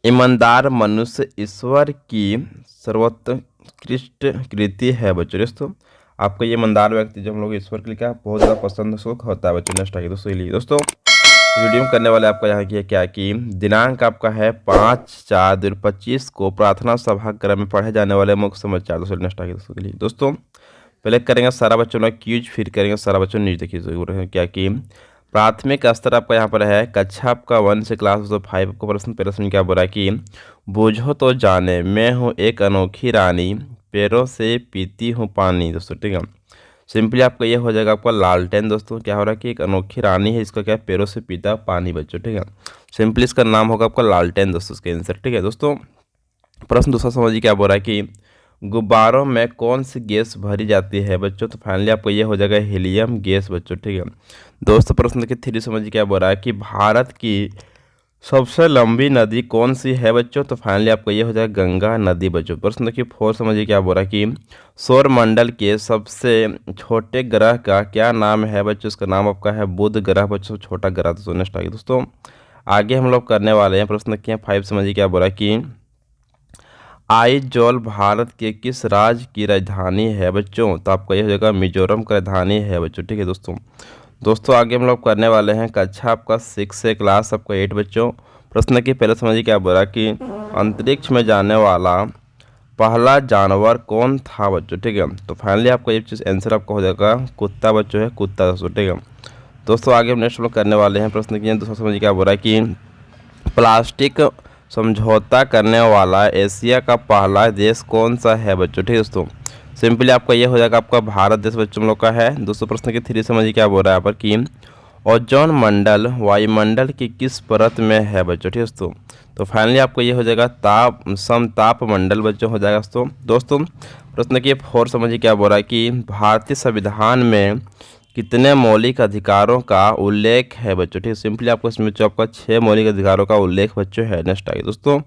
ईमानदार मनुष्य ईश्वर की सर्वोत्कृष्ट कृति है बच्चों। दोस्तों आपका ये ईमानदार व्यक्ति जो हम लोग ईश्वर के लिए क्या बहुत ज़्यादा पसंद सुख होता है बच्चों। नेक्स्ट आगे दोस्तों लिए दोस्तों वीडियो में करने वाले आपका यहाँ की है क्या कि दिनांक आपका है 5/4/2025 को प्रार्थना सभागार में पढ़े जाने वाले मुख्य समाचार। दोस्तों नेक्स्ट आगे दोस्तों के लिए दोस्तों पहले करेंगे सारा बच्चों का क्यूज, फिर करेंगे सारा बच्चों न्यूज। देखिए क्या कि प्राथमिक स्तर आपका यहाँ पर है कक्षा आपका 1 से क्लास 5 को प्रश्न क्या बोला कि बूझो तो जाने मैं हूँ एक अनोखी रानी, पैरों से पीती हूँ पानी। दोस्तों ठीक है, सिंपली आपका ये हो जाएगा आपका लालटेन। दोस्तों क्या हो रहा है कि एक अनोखी रानी है, इसका क्या पैरों से पीता पानी बच्चों। ठीक है, सिंपली इसका नाम होगा आपका लालटेन दोस्तों, इसका आंसर। ठीक है दोस्तों प्रश्न दूसरा समझिए क्या बोल रहा है कि गुब्बारों में कौन सी गैस भरी जाती है बच्चों। तो फाइनली आपको ये हो जाएगा हीलियम गैस बच्चों। ठीक है दोस्तों प्रश्न देखिए 3 समझिए क्या बोल रहा है कि भारत की सबसे लंबी नदी कौन सी है बच्चों। तो फाइनली आपको ये हो जाएगा गंगा नदी बच्चों। प्रश्न देखिए 4 समझिए क्या बोल रहा है कि सौरमंडल के सबसे छोटे ग्रह का क्या नाम है बच्चों। इसका नाम आपका है बुध ग्रह बच्चों, छोटा ग्रह। दोस्तों नेक्स्ट आगे दोस्तों आगे हम लोग करने वाले हैं प्रश्न देखिए 5 समझिए क्या बोल रहा है कि आइजोल भारत के किस राज्य की राजधानी है बच्चों। तो आपका ये हो जाएगा मिजोरम का राजधानी है बच्चों। ठीक है दोस्तों आगे हम लोग करने वाले हैं कक्षा आपका 6 से क्लास आपका 8 बच्चों। प्रश्न की पहले समझिए क्या बोला कि अंतरिक्ष में जाने वाला पहला जानवर कौन था बच्चों। ठीक है तो फाइनली आपका ये चीज़ आंसर आपका हो जाएगा कुत्ता बच्चों, है कुत्ता दोस्तों। ठीक है दोस्तों आगे हम नेक्स्ट लोग करने वाले हैं प्रश्न की दोस्तों समझिए क्या बोला कि प्लास्टिक समझौता करने वाला एशिया का पहला देश कौन सा है बच्चों। ठीक है दोस्तों सिंपली आपका ये हो जाएगा आपका भारत देश बच्चों हम लोग का है। दोस्तों प्रश्न की 3 समझिए क्या बोल रहा है यहाँ पर कि ओजोन मंडल वायुमंडल की किस परत में है बच्चों। ठीक है तो फाइनली आपको ये हो जाएगा समताप मंडल बच्चों हो जाएगा दोस्तों प्रश्न की 4 समझिए क्या बोल रहा है कि भारतीय संविधान में कितने मौलिक अधिकारों का उल्लेख है बच्चों। ठीक है सिंपली आपको इसमें जो आपका 6 मौलिक अधिकारों का उल्लेख बच्चों है। नेक्स्ट आगे दोस्तों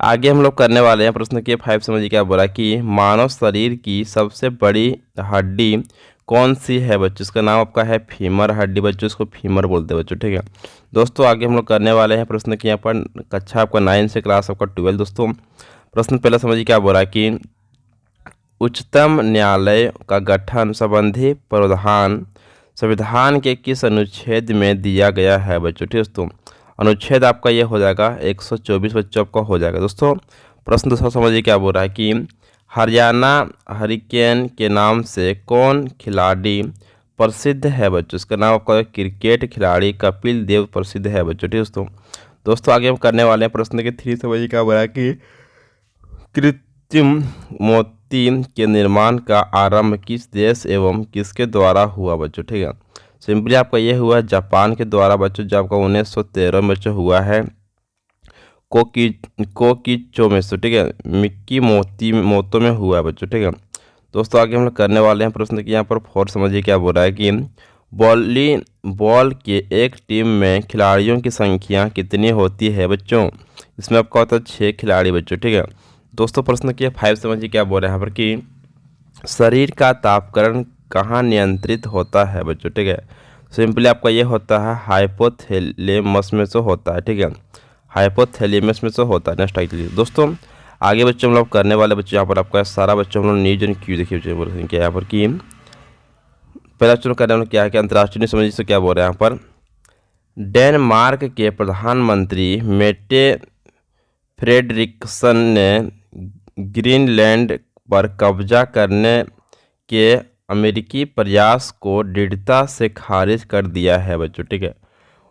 आगे हम लोग करने वाले हैं प्रश्न के 5 समझिए क्या बोला कि मानव शरीर की सबसे बड़ी हड्डी कौन सी है बच्चों। इसका नाम आपका है फीमर हड्डी बच्चों, इसको फीमर बोलते हैं बच्चों। ठीक है दोस्तों आगे हम लोग करने वाले हैं प्रश्न की यहाँ पर कक्षा आपका 9 से क्लास आपका 12 दोस्तों। प्रश्न पहला समझिए क्या बोला कि उच्चतम न्यायालय का गठन संबंधी प्रावधान संविधान के किस अनुच्छेद में दिया गया है बच्चों। ठीक है दोस्तों अनुच्छेद आपका ये हो जाएगा 124 बच्चों आपका हो जाएगा। दोस्तों प्रश्न दूसरा समझिए क्या बोल रहा है कि हरियाणा हरिकेन के नाम से कौन खिलाड़ी प्रसिद्ध है बच्चों। इसका नाम आपका क्रिकेट खिलाड़ी कपिल देव प्रसिद्ध है बच्चों। ठीक है दोस्तों आगे हम करने वाले हैं प्रश्न के 3 समझिए क्या बोल रहा है कि कृत्रिम मोती के निर्माण का आरंभ किस देश एवं किसके द्वारा हुआ बच्चों। ठीक है सिंपली आपका ये हुआ जापान के द्वारा बच्चों, जो आपका 1913 में बच्चों हुआ है कोकीचो में। ठीक है मिक्की मोतो में हुआ है बच्चों। ठीक है दोस्तों आगे हम लोग करने वाले हैं प्रश्न की यहाँ पर 4 समझिए क्या बोल रहा है कि वॉलीबॉल के एक टीम में खिलाड़ियों की संख्या कितनी होती है बच्चों। इसमें आपका होता है 6 खिलाड़ी बच्चों। ठीक है दोस्तों प्रश्न की 5 समझिए क्या बोल रहे हैं यहाँ पर कि शरीर का तापकरण कहाँ नियंत्रित होता है बच्चों। ठीक है सिंपली आपका ये होता है हाइपोथैलेमस में से होता है। ठीक है हाइपोथैलेमस में से होता है। नेक्स्ट आइए दोस्तों आगे बच्चों हम लोग करने वाले बच्चों यहाँ पर आपका सारा बच्चों हम लोग न्यूज एंड क्यू देखिए बच्चों बोल क्या यहाँ पर कि पहला बच्चों करने वाले क्या है कि अंतर्राष्ट्रीय न्यूज समझिए से क्या बोल रहे हैं यहाँ पर डेनमार्क के प्रधानमंत्री मेटे फ्रेडरिक्सन ने ग्रीनलैंड पर कब्जा करने के अमेरिकी प्रयास को दृढ़ता से खारिज कर दिया है बच्चों। ठीक है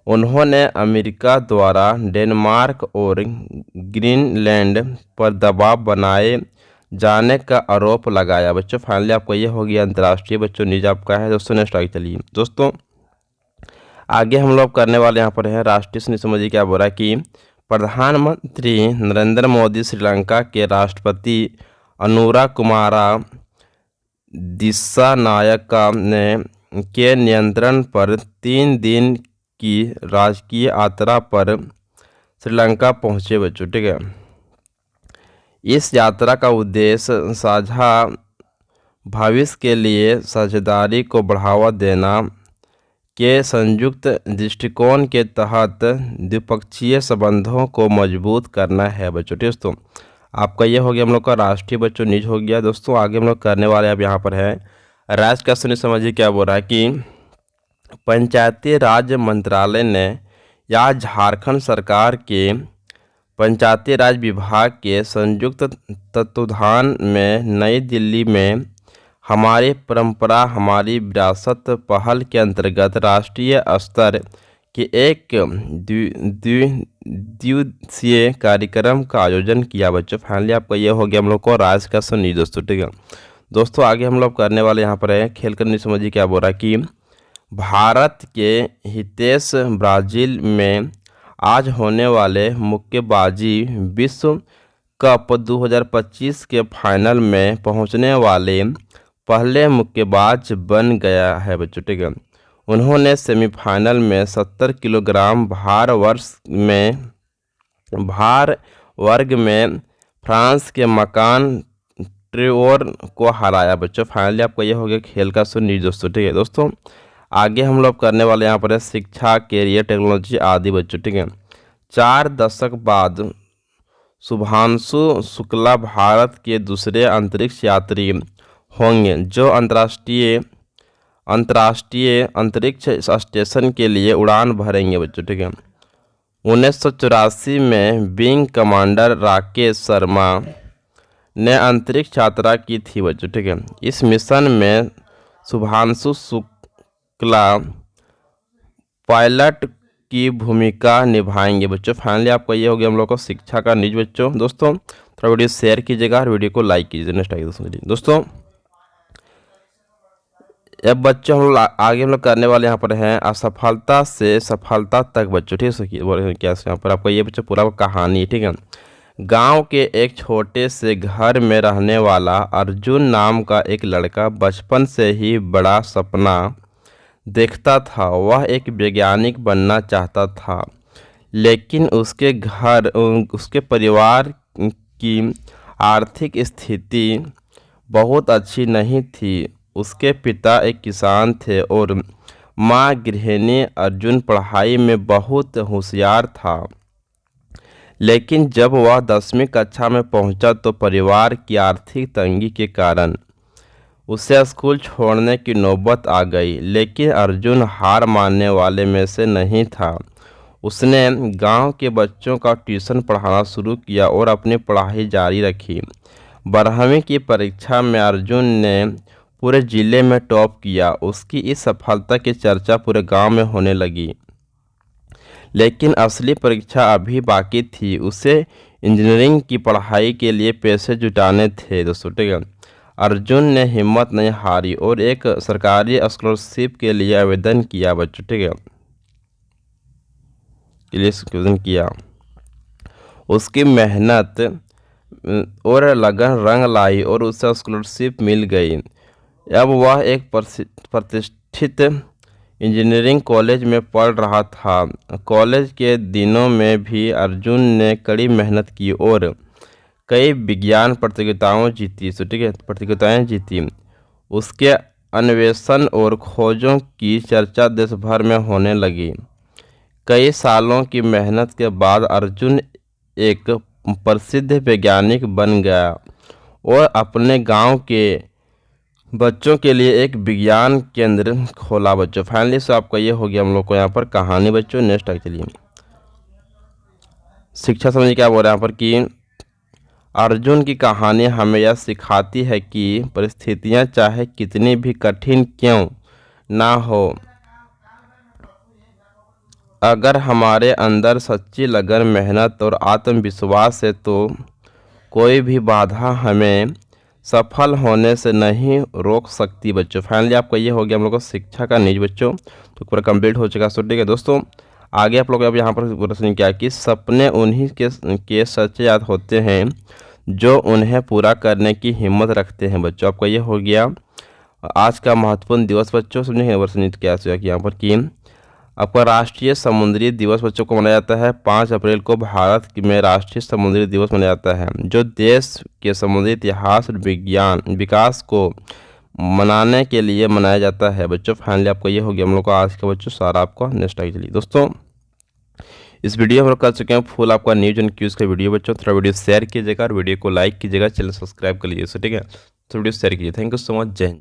उन्होंने अमेरिका द्वारा डेनमार्क और ग्रीनलैंड पर दबाव बनाए जाने का आरोप लगाया बच्चों। फाइनली आपको ये हो गया अंतर्राष्ट्रीय बच्चों न्यूज आपका है दोस्तों। नेक्स्ट आगे चलिए दोस्तों आगे हम लोग करने वाले यहाँ पर है राष्ट्रीय न्यूज समझिए क्या बोल रहा है कि प्रधानमंत्री नरेंद्र मोदी श्रीलंका के राष्ट्रपति अनुरा कुमारा दिसानायका ने के नियंत्रण पर 3 दिन की राजकीय यात्रा पर श्रीलंका पहुंचे बच्चों। ठीक है इस यात्रा का उद्देश्य साझा भविष्य के लिए साझेदारी को बढ़ावा देना के संयुक्त दृष्टिकोण के तहत द्विपक्षीय संबंधों को मजबूत करना है बच्चों। ठीक दोस्तों, आपका ये हो गया हम लोग का राष्ट्रीय बच्चों न्यूज हो गया। दोस्तों आगे हम लोग करने वाले अब यहाँ पर है राज्य का सुनिए समझिए क्या बोल रहा है कि पंचायती राज मंत्रालय ने या झारखंड सरकार के पंचायती राज विभाग के संयुक्त तत्वाधान में नई दिल्ली में हमारी परंपरा हमारी विरासत पहल के अंतर्गत राष्ट्रीय स्तर के एक द्विदिवसीय कार्यक्रम का आयोजन किया बच्चों। फाइनली आपका ये हो गया हम लोग को राज्य का सुनिए दोस्तों। ठीक है दोस्तों, आगे हम लोग करने वाले यहाँ पर है खेल करने समझिए क्या बोल रहा है कि भारत के हितेश ब्राज़ील में आज होने वाले मुक्केबाजी विश्व कप 2025 के फाइनल में पहुंचने वाले पहले मुक्केबाज बन गया है बच्चों। ठीक है, उन्होंने सेमीफाइनल में 70 किलोग्राम भार वर्ग में फ्रांस के मकान ट्रेओर को हराया बच्चों। फाइनली आपका ये हो गया खेल का सुनिए दोस्तों। ठीक है दोस्तों, आगे हम लोग करने वाले यहाँ पर है शिक्षा कैरियर टेक्नोलॉजी आदि बच्चों। ठीक है, 4 दशक बाद शुभांशु शुक्ला भारत के दूसरे अंतरिक्ष यात्री होंगे जो अंतर्राष्ट्रीय अंतरिक्ष स्टेशन के लिए उड़ान भरेंगे बच्चों। ठीक है, 1984 में विंग कमांडर राकेश शर्मा ने अंतरिक्ष यात्रा की थी बच्चों। ठीक है, इस मिशन में शुभांशु शुक्ला पायलट की भूमिका निभाएंगे बच्चों। फाइनली आपका ये हो गया हम लोग को शिक्षा का न्यूज बच्चों। दोस्तों थोड़ा वीडियो शेयर कीजिएगा और वीडियो को लाइक कीजिए। नेक्स्ट आइए दोस्तों अब बच्चों हम आगे हम लोग करने वाले यहाँ पर हैं असफलता से सफलता तक बच्चों। ठीक है, क्या यहाँ पर आपका ये बच्चों पूरा कहानी। ठीक है, गांव के एक छोटे से घर में रहने वाला अर्जुन नाम का एक लड़का बचपन से ही बड़ा सपना देखता था। वह एक वैज्ञानिक बनना चाहता था, लेकिन उसके परिवार की आर्थिक स्थिति बहुत अच्छी नहीं थी। उसके पिता एक किसान थे और माँ गृहिणी। अर्जुन पढ़ाई में बहुत होशियार था, लेकिन जब वह 10वीं कक्षा में पहुंचा तो परिवार की आर्थिक तंगी के कारण उसे स्कूल छोड़ने की नौबत आ गई। लेकिन अर्जुन हार मानने वाले में से नहीं था। उसने गांव के बच्चों का ट्यूशन पढ़ाना शुरू किया और अपनी पढ़ाई जारी रखी। 12वीं की परीक्षा में अर्जुन ने पूरे ज़िले में टॉप किया। उसकी इस सफलता की चर्चा पूरे गांव में होने लगी। लेकिन असली परीक्षा अभी बाकी थी। उसे इंजीनियरिंग की पढ़ाई के लिए पैसे जुटाने थे दोस्तों। ठीक है, अर्जुन ने हिम्मत नहीं हारी और एक सरकारी स्कॉलरशिप के लिए आवेदन किया बच्चों। ठीक है, के लिए आवेदन किया। उसकी मेहनत और लगन रंग लाई और उसे स्कॉलरशिप मिल गई। अब वह एक प्रतिष्ठित इंजीनियरिंग कॉलेज में पढ़ रहा था। कॉलेज के दिनों में भी अर्जुन ने कड़ी मेहनत की और कई विज्ञान प्रतियोगिताएं जीती। उसके अन्वेषण और खोजों की चर्चा देश भर में होने लगी। कई सालों की मेहनत के बाद अर्जुन एक प्रसिद्ध वैज्ञानिक बन गया और अपने गांव के बच्चों के लिए एक विज्ञान केंद्र खोला बच्चों। फाइनली से आपका ये हो गया हम लोग को यहाँ पर कहानी बच्चों। नेक्स्ट आगे चलिए शिक्षा समझिए क्या बोल रहे हैं यहाँ पर कि अर्जुन की कहानी हमें यह सिखाती है कि परिस्थितियाँ चाहे कितनी भी कठिन क्यों ना हो, अगर हमारे अंदर सच्ची लगन मेहनत और आत्मविश्वास है तो कोई भी बाधा हमें सफल होने से नहीं रोक सकती बच्चों। फाइनली आपका ये हो गया हम लोग को शिक्षा का न्यूज बच्चों। तो पूरा कंप्लीट हो चुका। सो ठीक है दोस्तों, आगे आप लोग अब यहाँ पर प्रश्न क्या कि सपने उन्हीं के सच्चे याद होते हैं जो उन्हें पूरा करने की हिम्मत रखते हैं बच्चों। आपका ये हो गया आज का महत्वपूर्ण दिवस बच्चों। समझेंगे वर्षनित क्या कि यहाँ पर कि आपका राष्ट्रीय समुद्री दिवस बच्चों को मनाया जाता है 5 अप्रैल को। भारत में राष्ट्रीय समुद्री दिवस मनाया जाता है जो देश के समुद्री इतिहास और विकास को मनाने के लिए मनाया जाता है बच्चों। फाइनली आपका ये हो गया हम लोग का आज का बच्चों सारा आपका नेक्स्ट आगे चलिए दोस्तों। इस वीडियो में हम लोग कर चुके हैं फुल आपका न्यूज एंड क्यूज का वीडियो बच्चों। थोड़ा वीडियो शेयर कीजिएगा और वीडियो को लाइक कीजिएगा, चैनल सब्सक्राइब कर लीजिए, ठीक है। तो वीडियो शेयर कीजिए। थैंक यू सो मच, जय हिंद।